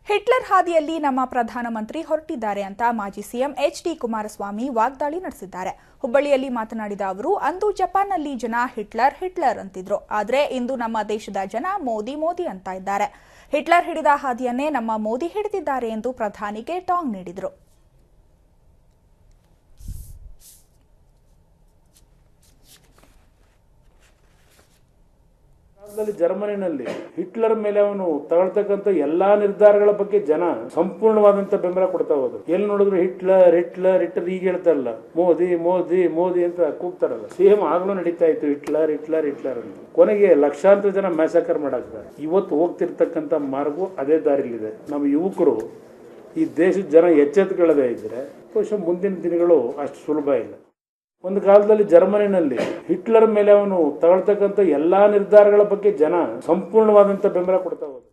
Hitler ಹಾದಿಯಲ್ಲಿ ನಮ್ಮ ಪ್ರಧಾನಮಂತ್ರಿ ಹೊರಟಿದ್ದಾರೆ ಅಂತ ಮಾಜಿ ಸಿಎಂ ಎಚ್.ಡಿ. ಕುಮಾರಸ್ವಾಮಿ ವಾಗ್ದಾಳಿ ನಡೆಸಿದ್ದಾರೆ. ಹುಬ್ಬಳ್ಳಿಯಲ್ಲಿ ಮಾತನಾಡಿದ ಅವರು, ಅಂದು ಜಪಾನ್ನಲ್ಲಿ ಜನ ಹಿಟ್ಲರ್ ಹಿಟ್ಲರ್ ಅಂತಿದ್ರು, ಆದರೆ ಇಂದು ನಮ್ಮ ದೇಶದ ಜನ ಮೋದಿ ಮೋದಿ ಅಂತ ಇದ್ದಾರೆ. ಹಿಟ್ಲರ್ ಹಿಡಿದ ಹಾದಿಯನ್ನೇ ನಮ್ಮ ಮೋದಿ ಹಿಡಿದಿದ್ದಾರೆ ಎಂದು ಪ್ರಧಾನಿಗೆ ಟಾಂಗ್ ನೀಡಿದರು. ಜರ್ಮನಿನಲ್ಲಿ ಹಿಟ್ಲರ್ ಮೇಲೆ ಅವನು ತಗೊಳ್ತಕ್ಕಂಥ ಎಲ್ಲಾ ನಿರ್ಧಾರಗಳ ಬಗ್ಗೆ ಜನ ಸಂಪೂರ್ಣವಾದಂತ ಬೆಂಬಲ ಕೊಡ್ತಾ ಹೋದ್ರು. ಎಲ್ಲಿ ನೋಡಿದ್ರು ಹಿಟ್ಲರ್ ಹಿಟ್ಲರ್ ಹಿಟ್ಲರ್ ಈಗ ಹೇಳ್ತಾರಲ್ಲ, ಮೋದಿ ಮೋದಿ ಮೋದಿ ಅಂತ ಕೂಗ್ತಾರಲ್ಲ, ಸೇಮ್ ಆಗ್ಲೂ ನಡೀತಾ ಇತ್ತು ಹಿಟ್ಲರ್ ಹಿಟ್ಲರ್ ಹಿಟ್ಲರ್ ಅಂತ. ಕೊನೆಗೆ ಲಕ್ಷಾಂತರ ಜನ ಮ್ಯಾಸಕರ್ ಮಾಡಾಕ್ತಾರೆ. ಇವತ್ತು ಹೋಗ್ತಿರ್ತಕ್ಕಂಥ ಮಾರ್ಗವು ಅದೇ ದಾರಿಲಿದೆ. ನಮ್ಮ ಯುವಕರು ಈ ದೇಶದ ಜನ ಎಚ್ಚೆತ್ತುಕೊಳ್ಳದೇ ಇದ್ರೆ ಬಹುಶಃ ಮುಂದಿನ ದಿನಗಳು ಅಷ್ಟು ಸುಲಭ ಇಲ್ಲ. ಒಂದು ಕಾಲದಲ್ಲಿ ಜರ್ಮನಿನಲ್ಲಿ ಹಿಟ್ಲರ್ ಮೇಲೆ ಅವನು ತಗೊಳ್ತಕ್ಕಂಥ ಎಲ್ಲಾ ನಿರ್ಧಾರಗಳ ಬಗ್ಗೆ ಜನ ಸಂಪೂರ್ಣವಾದಂತ ಬೆಂಬಲ ಕೊಡ್ತಾ ಹೋದ್ರು.